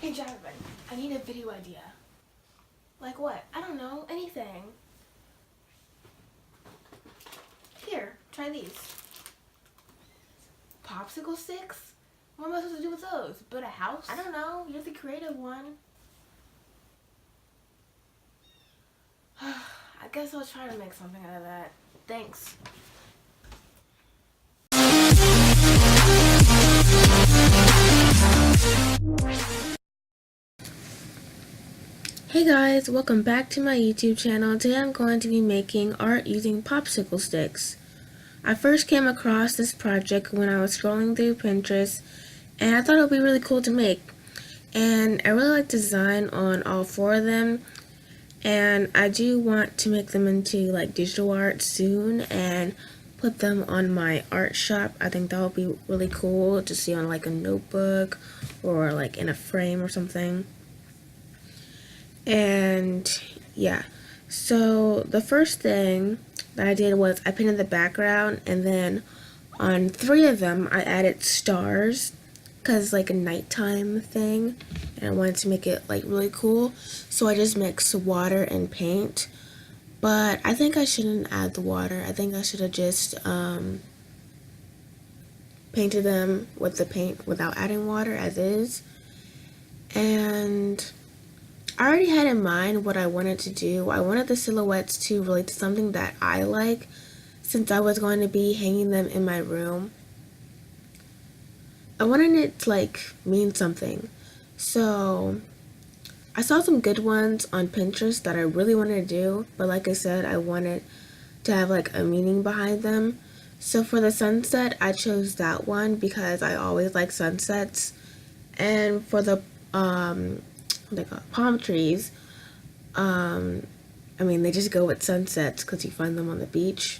Hey Jonathan, I need a video idea. Like what? I don't know, anything. Here, try these. Popsicle sticks? What am I supposed to do with those? Build a house? I don't know, you're the creative one. I guess I'll try to make something out of that. Thanks. Hey guys, welcome back to my YouTube channel. Today I'm going to be making art using popsicle sticks. I first came across this project when I was scrolling through Pinterest and I thought it would be really cool to make. And I really like the design on all four of them, and I do want to make them into like digital art soon and put them on my art shop. I think that would be really cool to see on like a notebook or like in a frame or something. And yeah, so the first thing that I did was I painted the background, and then on three of them I added stars because it's like a nighttime thing and I wanted to make it like really cool. So I just mixed water and paint, but I think I shouldn't add the water. I think I should have just painted them with the paint without adding water as is. And I already had in mind what I wanted to do. I wanted the silhouettes to relate to something that I like, since I was going to be hanging them in my room. I wanted it to like mean something. So I saw some good ones on Pinterest that I really wanted to do, but like I said, I wanted to have like a meaning behind them. So for the sunset, I chose that one because I always like sunsets. And for the palm trees, I mean, they just go with sunsets because you find them on the beach.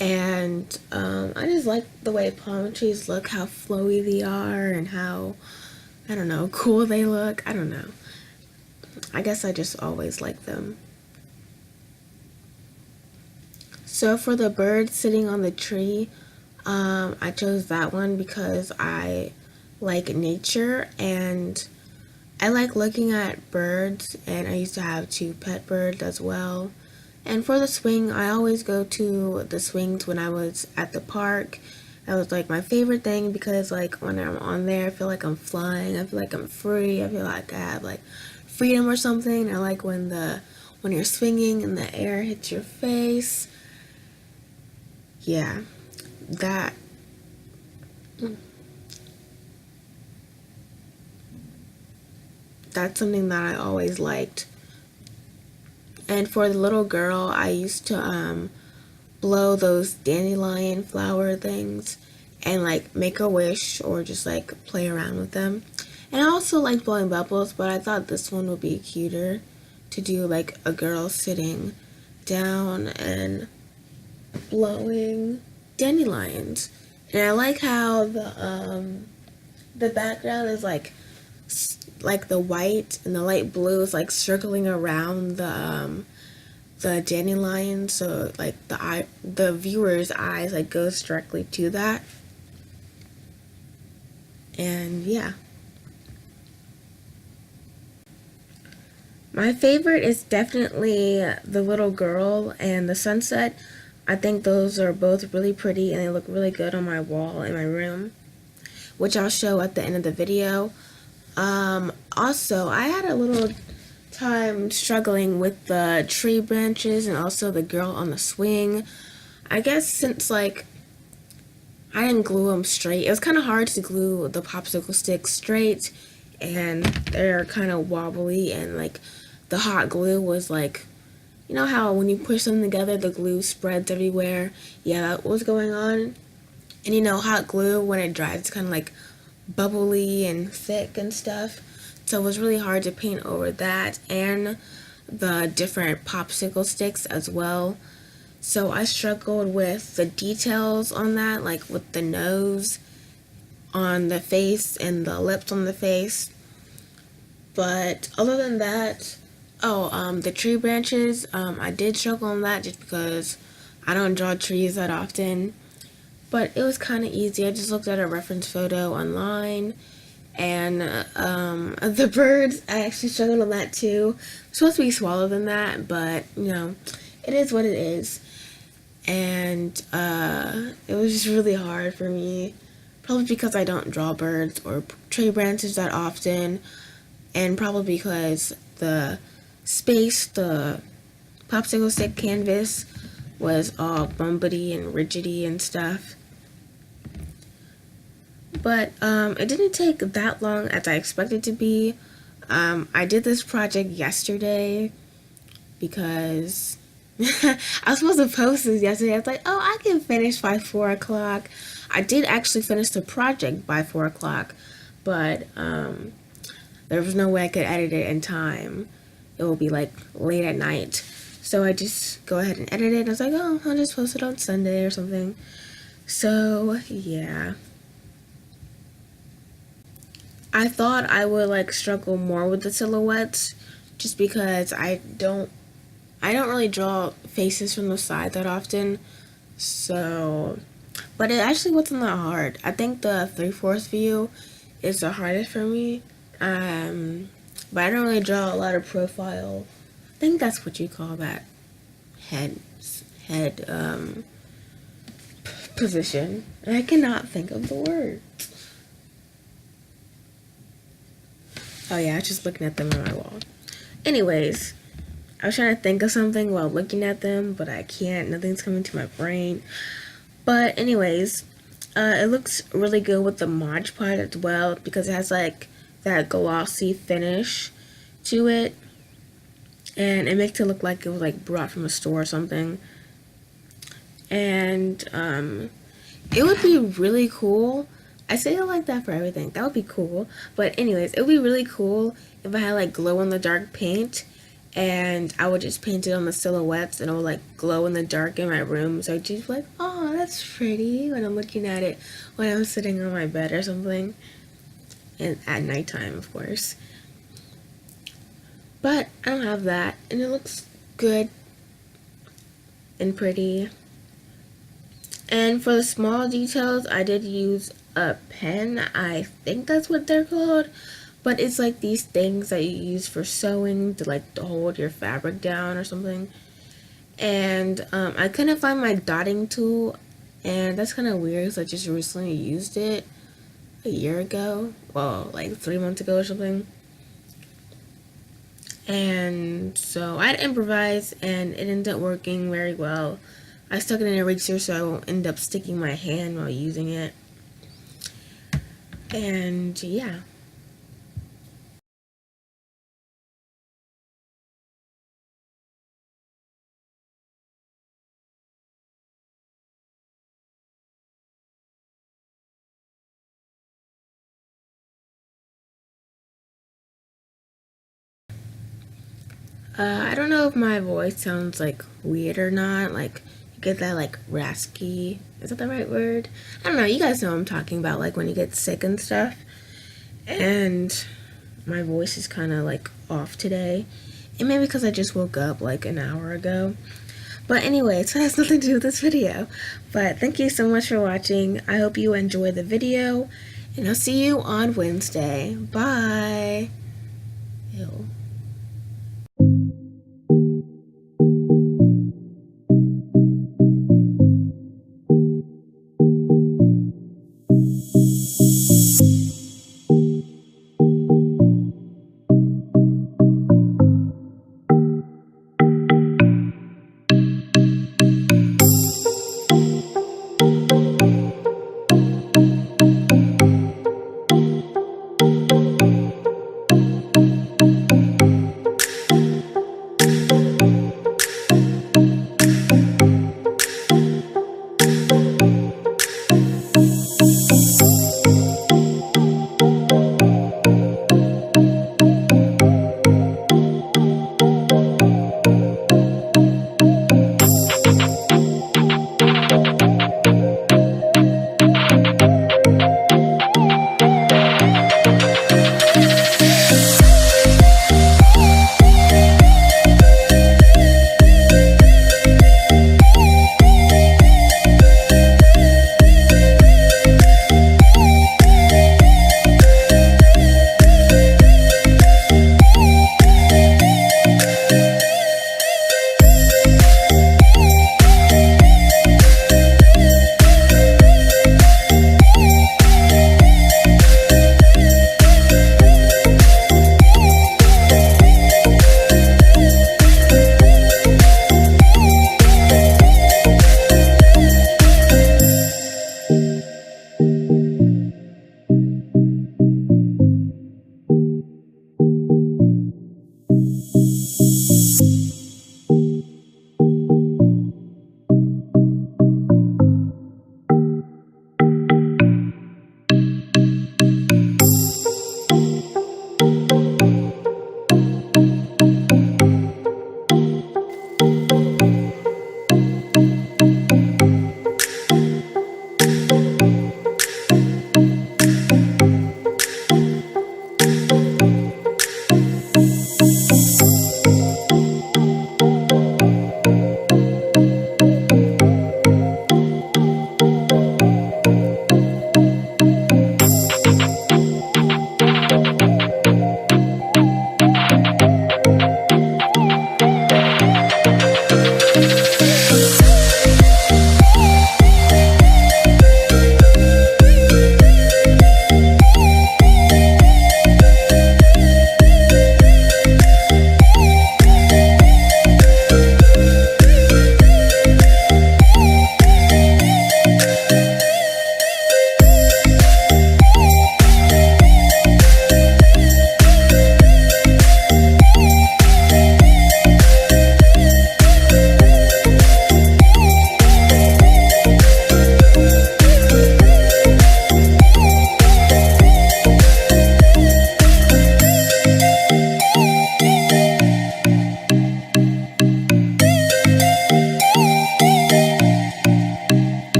And I just like the way palm trees look, how flowy they are, and how, I don't know, cool they look. I don't know. I guess I just always like them. So for the bird sitting on the tree, I chose that one because I like nature and I like looking at birds, and I used to have 2 pet birds as well. And for the swing, I always go to the swings when I was at the park. That was like my favorite thing because like when I'm on there, I feel like I'm flying. I feel like I'm free. I feel like I have like freedom or something. I like when you're swinging and the air hits your face. Yeah, that. That's something that I always liked. And for the little girl, I used to blow those dandelion flower things and like make a wish or just like play around with them. And I also like blowing bubbles, but I thought this one would be cuter to do like a girl sitting down and blowing dandelions. And I like how the background is like the white and the light blue is like circling around the dandelion, so like the viewer's eyes like goes directly to that. And yeah, my favorite is definitely the little girl and the sunset. I think those are both really pretty and they look really good on my wall in my room, which I'll show at the end of the video. Also, I had a little time struggling with the tree branches and also the girl on the swing. I guess since like I didn't glue them straight, it was kind of hard to glue the popsicle sticks straight, and they're kind of wobbly, and like the hot glue was like, you know how when you push them together the glue spreads everywhere? Yeah, that was going on. And you know, hot glue when it dries it's kind of like bubbly and thick and stuff, so it was really hard to paint over that and the different popsicle sticks as well. So I struggled with the details on that, like with the nose on the face and the lips on the face. But other than that, the tree branches, I did struggle on that just because I don't draw trees that often. But it was kind of easy. I just looked at a reference photo online And the birds, I actually struggled on that too. It's supposed to be smaller than that, but you know, it is what it is. And it was just really hard for me, probably because I don't draw birds or tree branches that often, and probably because the space, the popsicle stick canvas was all bumpity and rigidy and stuff. But it didn't take that long as I expected to be. I did this project yesterday because I was supposed to post this yesterday. I was like, oh, I can finish by 4 o'clock. I did actually finish the project by 4 o'clock, but there was no way I could edit it in time. It will be like late at night. So I just go ahead and edit it. I was like, oh, I'll just post it on Sunday or something. So, yeah. I thought I would like struggle more with the silhouettes just because I don't really draw faces from the side that often. So, but it actually wasn't that hard. I think the 3/4 view is the hardest for me. But I don't really draw a lot of profile. I think that's what you call that head head position. And I cannot think of the word. Oh yeah, I was just looking at them on my wall. Anyways, I was trying to think of something while looking at them, but I can't. Nothing's coming to my brain. But anyways, it looks really good with the Mod Podge as well because it has like that glossy finish to it, and it makes it look like it was like brought from a store or something. And it would be really cool. I say it like that for everything. That would be cool. But anyways, it would be really cool if I had like glow in the dark paint and I would just paint it on the silhouettes and it would like glow in the dark in my room. So I'd just be like, oh, that's pretty when I'm looking at it when I'm sitting on my bed or something. And at nighttime, of course. But I don't have that. And it looks good and pretty. And for the small details, I did use a pen. I think that's what they're called. But it's like these things that you use for sewing to like to hold your fabric down or something. And I couldn't find my dotting tool. And that's kind of weird because I just recently used it a year ago. Well, like 3 months ago or something. And so I had to improvise and it ended up working very well. I stuck it in an eraser so I won't end up sticking my hand while using it. And yeah. I don't know if my voice sounds like weird or not. Like, you get that like raspy. Is that the right word? I don't know. You guys know what I'm talking about. Like when you get sick and stuff. And my voice is kind of like off today. It may be because I just woke up like an hour ago. But anyway, so it has nothing to do with this video. But thank you so much for watching. I hope you enjoyed the video. And I'll see you on Wednesday. Bye. Ew.